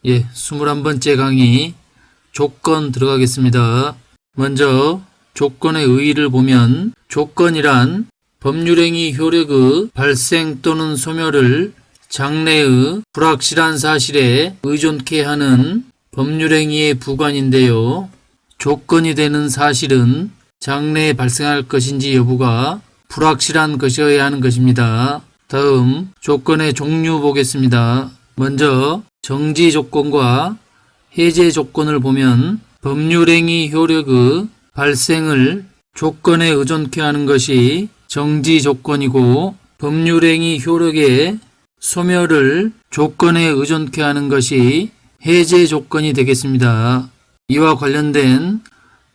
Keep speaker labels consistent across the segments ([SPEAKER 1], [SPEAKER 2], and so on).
[SPEAKER 1] 21번째 강의 조건 들어가겠습니다. 먼저 조건의 의의를 보면 조건이란 법률행위 효력의 발생 또는 소멸을 장래의 불확실한 사실에 의존케 하는 법률행위의 부관인데요. 조건이 되는 사실은 장래에 발생할 것인지 여부가 불확실한 것이어야 하는 것입니다. 다음 조건의 종류 보겠습니다. 먼저 정지 조건과 해제 조건을 보면 법률행위 효력의 발생을 조건에 의존케 하는 것이 정지 조건이고 법률행위 효력의 소멸을 조건에 의존케 하는 것이 해제 조건이 되겠습니다. 이와 관련된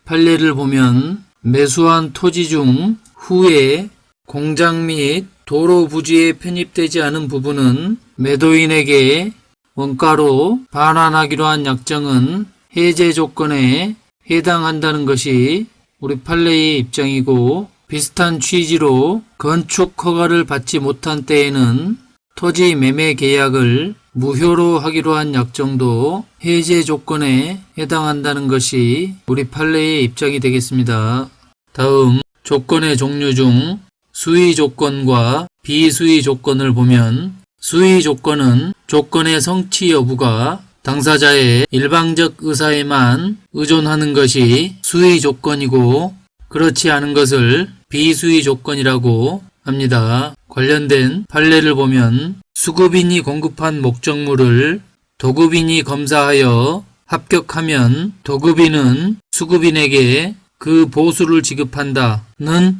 [SPEAKER 1] 판례를 보면 매수한 토지 중 후에 공장 및 도로 부지에 편입되지 않은 부분은 매도인에게 원가로 반환하기로 한 약정은 해제 조건에 해당한다는 것이 우리 판례의 입장이고, 비슷한 취지로 건축 허가를 받지 못한 때에는 토지 매매 계약을 무효로 하기로 한 약정도 해제 조건에 해당한다는 것이 우리 판례의 입장이 되겠습니다. 다음 조건의 종류 중 수의 조건과 비수의 조건을 보면 수의 조건은 조건의 성취 여부가 당사자의 일방적 의사에만 의존하는 것이 수의 조건이고, 그렇지 않은 것을 비수의 조건이라고 합니다. 관련된 판례를 보면 수급인이 공급한 목적물을 도급인이 검사하여 합격하면 도급인은 수급인에게 그 보수를 지급한다는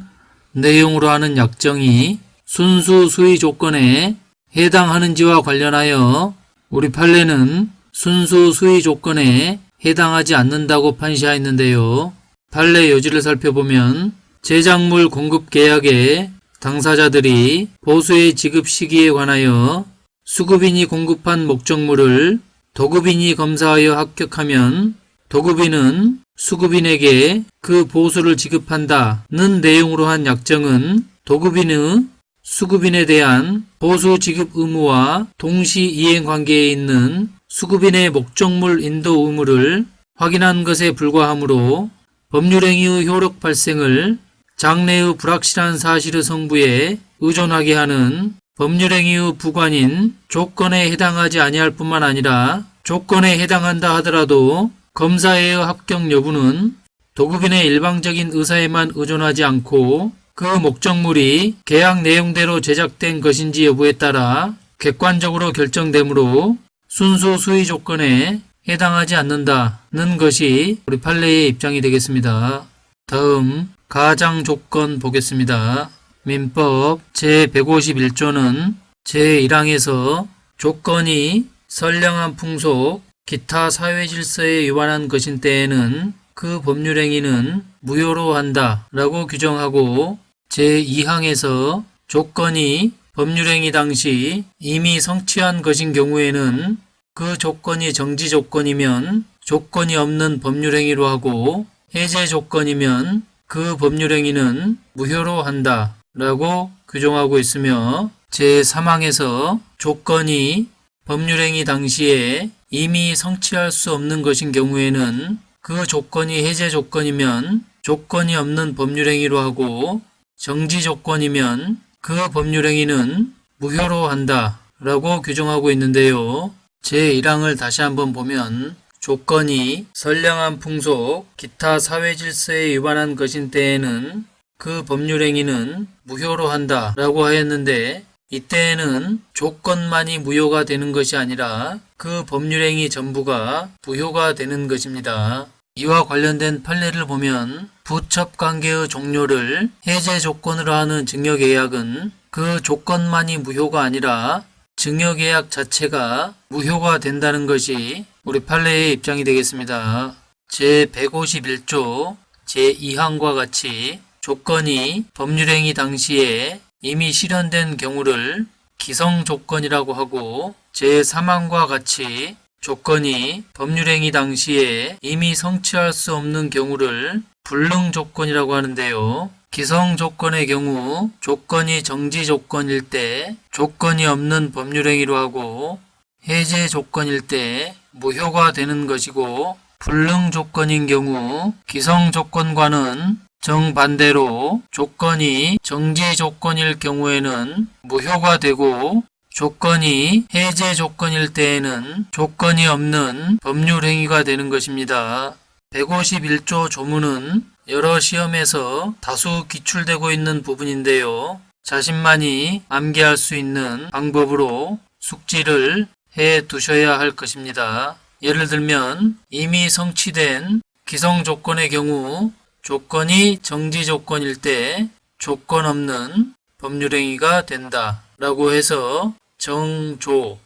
[SPEAKER 1] 내용으로 하는 약정이 순수 수의 조건에 해당하는지와 관련하여 우리 판례는 순수 수의 조건에 해당하지 않는다고 판시하였는데요. 판례 요지를 살펴보면 제작물 공급 계약에 당사자들이 보수의 지급 시기에 관하여 수급인이 공급한 목적물을 도급인이 검사하여 합격하면 도급인은 수급인에게 그 보수를 지급한다는 내용으로 한 약정은 도급인의 수급인에 대한 보수 지급 의무와 동시 이행 관계에 있는 수급인의 목적물 인도 의무를 확인한 것에 불과하므로 법률행위의 효력 발생을 장래의 불확실한 사실의 성부에 의존하게 하는 법률행위의 부관인 조건에 해당하지 아니할 뿐만 아니라 조건에 해당한다 하더라도 검사의 합격 여부는 도급인의 일방적인 의사에만 의존하지 않고 그 목적물이 계약 내용대로 제작된 것인지 여부에 따라 객관적으로 결정되므로 순수 수의 조건에 해당하지 않는다는 것이 우리 판례의 입장이 되겠습니다. 다음 가장 조건 보겠습니다. 민법 제151조는 제1항에서 조건이 선량한 풍속, 기타 사회질서에 위반한 것인 때에는 그 법률행위는 무효로 한다 라고 규정하고, 제2항에서 조건이 법률행위 당시 이미 성취한 것인 경우에는 그 조건이 정지 조건이면 조건이 없는 법률행위로 하고, 해제 조건이면 그 법률행위는 무효로 한다 라고 규정하고 있으며, 제3항에서 조건이 법률행위 당시에 이미 성취할 수 없는 것인 경우에는 그 조건이 해제 조건이면 조건이 없는 법률행위로 하고, 정지 조건이면 그 법률행위는 무효로 한다 라고 규정하고 있는데요. 제1항을 다시 한번 보면 조건이 선량한 풍속, 기타 사회질서에 위반한 것인 때에는 그 법률행위는 무효로 한다 라고 하였는데, 이때에는 조건만이 무효가 되는 것이 아니라 그 법률행위 전부가 무효가 되는 것입니다. 이와 관련된 판례를 보면 부첩관계의 종료를 해제 조건으로 하는 증여계약은 그 조건만이 무효가 아니라 증여계약 자체가 무효가 된다는 것이 우리 판례의 입장이 되겠습니다. 제151조 제2항과 같이 조건이 법률행위 당시에 이미 실현된 경우를 기성조건이라고 하고, 제3항과 같이 조건이 법률행위 당시에 이미 성취할 수 없는 경우를 불능조건이라고 하는데요. 기성조건의 경우 조건이 정지 조건일 때 조건이 없는 법률행위로 하고, 해제 조건일 때 무효가 되는 것이고, 불능 조건인 경우 기성 조건과는 정반대로 조건이 정지 조건일 경우에는 무효가 되고, 조건이 해제 조건일 때에는 조건이 없는 법률 행위가 되는 것입니다. 151조 조문은 여러 시험에서 다수 기출되고 있는 부분인데요. 자신만이 암기할 수 있는 방법으로 숙지를 해 두셔야 할 것입니다. 예를 들면 이미 성취된 기성 조건의 경우 조건이 정지 조건일 때 조건 없는 법률행위가 된다 라고 해서 정조,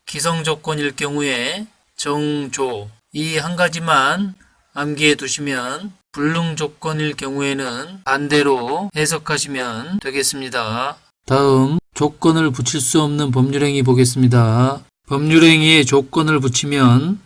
[SPEAKER 1] 기성 조건일 경우에 정조 이 한 가지만 암기해 두시면 불능 조건일 경우에는 반대로 해석하시면 되겠습니다. 다음 조건을 붙일 수 없는 법률행위 보겠습니다. 법률행위에 조건을 붙이면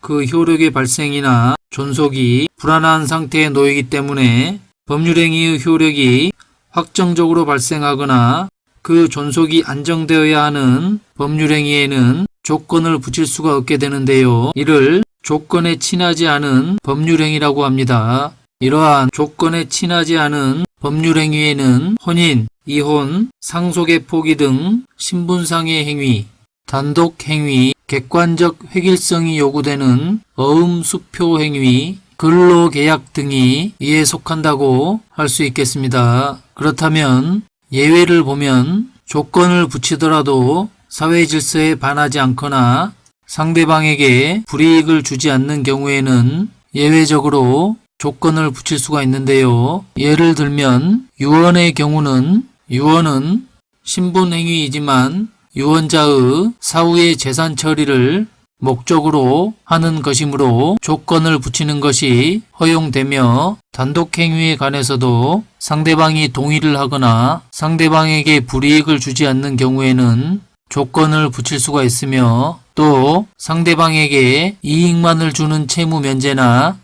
[SPEAKER 1] 그 효력의 발생이나 존속이 불안한 상태에 놓이기 때문에 법률행위의 효력이 확정적으로 발생하거나 그 존속이 안정되어야 하는 법률행위에는 조건을 붙일 수가 없게 되는데요. 이를 조건에 친하지 않은 법률행위라고 합니다. 이러한 조건에 친하지 않은 법률행위에는 혼인, 이혼, 상속의 포기 등 신분상의 행위, 단독행위, 객관적 획일성이 요구되는 어음수표 행위, 근로계약 등이 이에 속한다고 할 수 있겠습니다. 그렇다면 예외를 보면 조건을 붙이더라도 사회 질서에 반하지 않거나 상대방에게 불이익을 주지 않는 경우에는 예외적으로 조건을 붙일 수가 있는데요. 예를 들면 유언의 경우는 유언은 신분행위이지만 유언자의 사후의 재산 처리를 목적으로 하는 것이므로 조건을 붙이는 것이 허용되며 단독행위에 관해서도 상대방이 동의를 하거나 상대방에게 불이익을 주지 않는 경우에는 조건을 붙일 수가 있으며 또 상대방에게 이익만을 주는 채무 면제나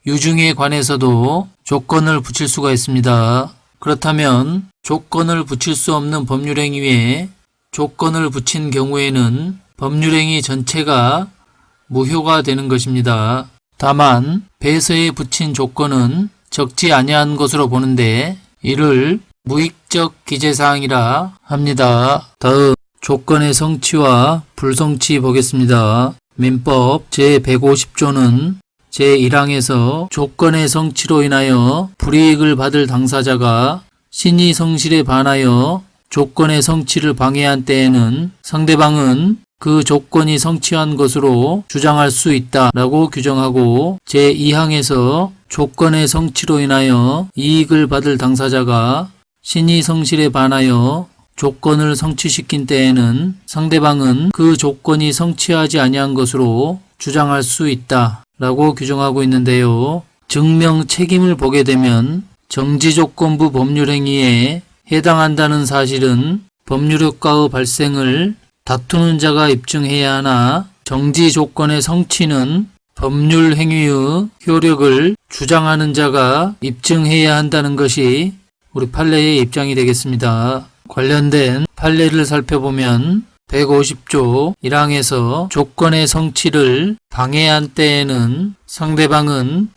[SPEAKER 1] 유증에 관해서도 조건을 붙일 수가 있습니다. 그렇다면 조건을 붙일 수 없는 법률행위에 조건을 붙인 경우에는 법률행위 전체가 무효가 되는 것입니다. 다만 배서에 붙인 조건은 적지 아니한 것으로 보는데 이를 무익적 기재사항이라 합니다. 다음 조건의 성취와 불성취 보겠습니다. 민법 제150조는 제1항에서 조건의 성취로 인하여 불이익을 받을 당사자가 신의 성실에 반하여 조건의 성취를 방해한 때에는 상대방은 그 조건이 성취한 것으로 주장할 수 있다라고 규정하고 제2항에서 조건의 성취로 인하여 이익을 받을 당사자가 신의 성실에 반하여 조건을 성취시킨 때에는 상대방은 그 조건이 성취하지 아니한 것으로 주장할 수 있다라고 규정하고 있는데요. 증명 책임을 보게 되면 정지조건부 법률행위에 해당한다는 사실은 법률효과의 발생을 다투는 자가 입증해야 하나 정지 조건의 성취는 법률 행위의 효력을 주장하는 자가 입증해야 한다는 것이 우리 판례의 입장이 되겠습니다. 관련된 판례를 살펴보면 150조 1항에서 조건의 성취를 방해한 때에는 상대방은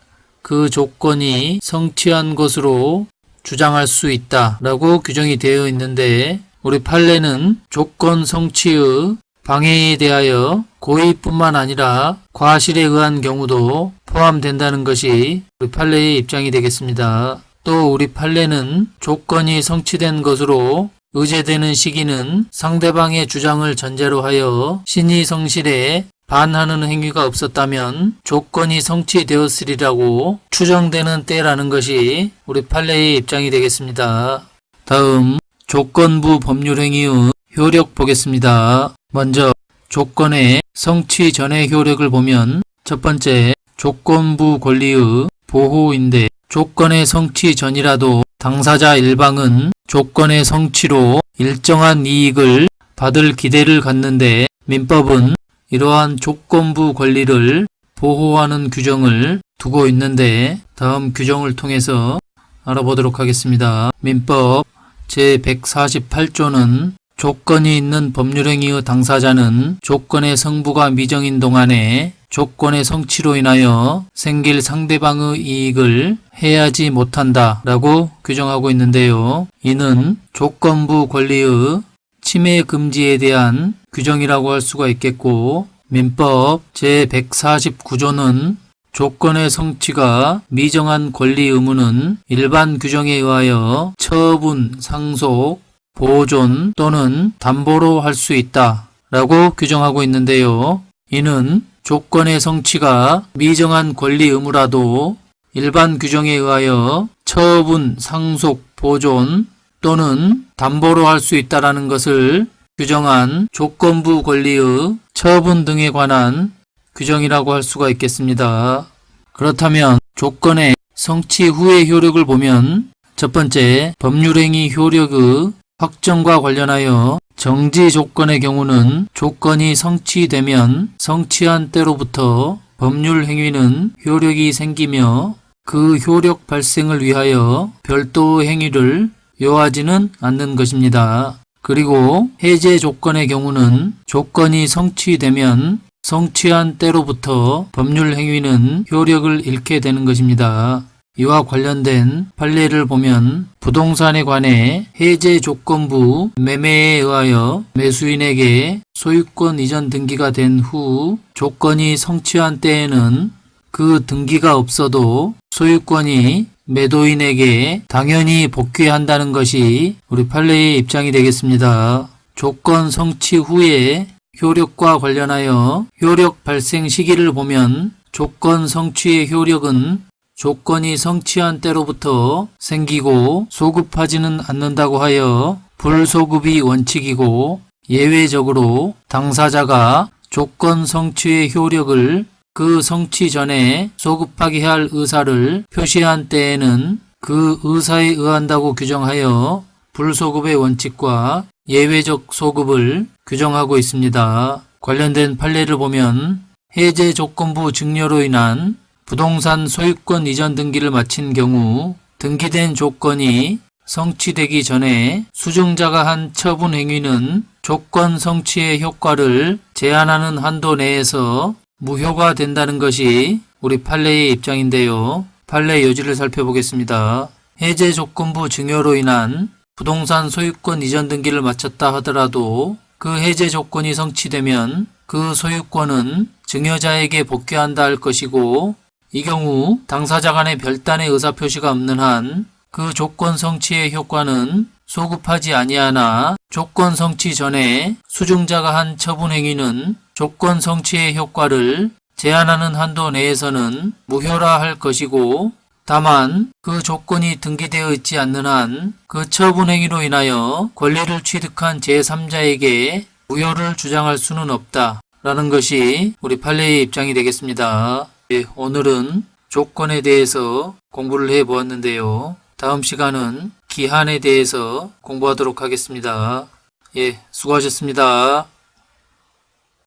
[SPEAKER 1] 그 조건이 성취한 것으로 주장할 수 있다라고 규정이 되어 있는데 우리 판례는 조건 성취의 방해에 대하여 고의뿐만 아니라 과실에 의한 경우도 포함된다는 것이 우리 판례의 입장이 되겠습니다. 또 우리 판례는 조건이 성취된 것으로 의제되는 시기는 상대방의 주장을 전제로 하여 신의 성실에 반하는 행위가 없었다면 조건이 성취되었으리라고 추정되는 때라는 것이 우리 판례의 입장이 되겠습니다. 다음 조건부 법률행위의 효력 보겠습니다. 먼저 조건의 성취 전의 효력을 보면 첫 번째 조건부 권리의 보호인데 조건의 성취 전이라도 당사자 일방은 조건의 성취로 일정한 이익을 받을 기대를 갖는데 민법은 이러한 조건부 권리를 보호하는 규정을 두고 있는데 다음 규정을 통해서 알아보도록 하겠습니다. 민법 제148조는 조건이 있는 법률행위의 당사자는 조건의 성부가 미정인 동안에 조건의 성취로 인하여 생길 상대방의 이익을 해하지 못한다 라고 규정하고 있는데요. 이는 조건부 권리의 침해 금지에 대한 규정이라고 할 수가 있겠고, 민법 제149조는 조건의 성취가 미정한 권리 의무는 일반 규정에 의하여 처분, 상속, 보존 또는 담보로 할 수 있다 라고 규정하고 있는데요. 이는 조건의 성취가 미정한 권리 의무라도 일반 규정에 의하여 처분, 상속, 보존 또는 담보로 할 수 있다라는 것을 규정한 조건부 권리의 처분 등에 관한 규정이라고 할 수가 있겠습니다. 그렇다면 조건의 성취 후의 효력을 보면 첫 번째, 법률행위 효력의 확정과 관련하여 정지 조건의 경우는 조건이 성취되면 성취한 때로부터 법률 행위는 효력이 생기며 그 효력 발생을 위하여 별도의 행위를 요하지는 않는 것입니다. 그리고 해제 조건의 경우는 조건이 성취되면 성취한 때로부터 법률 행위는 효력을 잃게 되는 것입니다. 이와 관련된 판례를 보면 부동산에 관해 해제 조건부 매매에 의하여 매수인에게 소유권 이전 등기가 된 후 조건이 성취한 때에는 그 등기가 없어도 소유권이 매도인에게 당연히 복귀한다는 것이 우리 판례의 입장이 되겠습니다. 조건 성취 후에 효력과 관련하여 효력 발생 시기를 보면 조건 성취의 효력은 조건이 성취한 때로부터 생기고 소급하지는 않는다고 하여 불소급이 원칙이고, 예외적으로 당사자가 조건 성취의 효력을 그 성취 전에 소급하게 할 의사를 표시한 때에는 그 의사에 의한다고 규정하여 불소급의 원칙과 예외적 소급을 규정하고 있습니다. 관련된 판례를 보면 해제 조건부 증여로 인한 부동산 소유권 이전 등기를 마친 경우 등기된 조건이 성취되기 전에 수증자가 한 처분 행위는 조건 성취의 효과를 제한하는 한도 내에서 무효가 된다는 것이 우리 판례의 입장인데요. 판례 요지를 살펴보겠습니다. 해제 조건부 증여로 인한 부동산 소유권 이전 등기를 마쳤다 하더라도 그 해제 조건이 성취되면 그 소유권은 증여자에게 복귀한다 할 것이고, 이 경우 당사자 간의 별단의 의사표시가 없는 한 그 조건 성취의 효과는 소급하지 아니하나 조건 성취 전에 수증자가 한 처분 행위는 조건 성취의 효과를 제한하는 한도 내에서는 무효라 할 것이고, 다만 그 조건이 등기되어 있지 않는 한 그 처분 행위로 인하여 권리를 취득한 제3자에게 무효를 주장할 수는 없다 라는 것이 우리 판례의 입장이 되겠습니다. 오늘은 조건에 대해서 공부를 해 보았는데요. 다음 시간은 기한에 대해서 공부하도록 하겠습니다. 수고하셨습니다.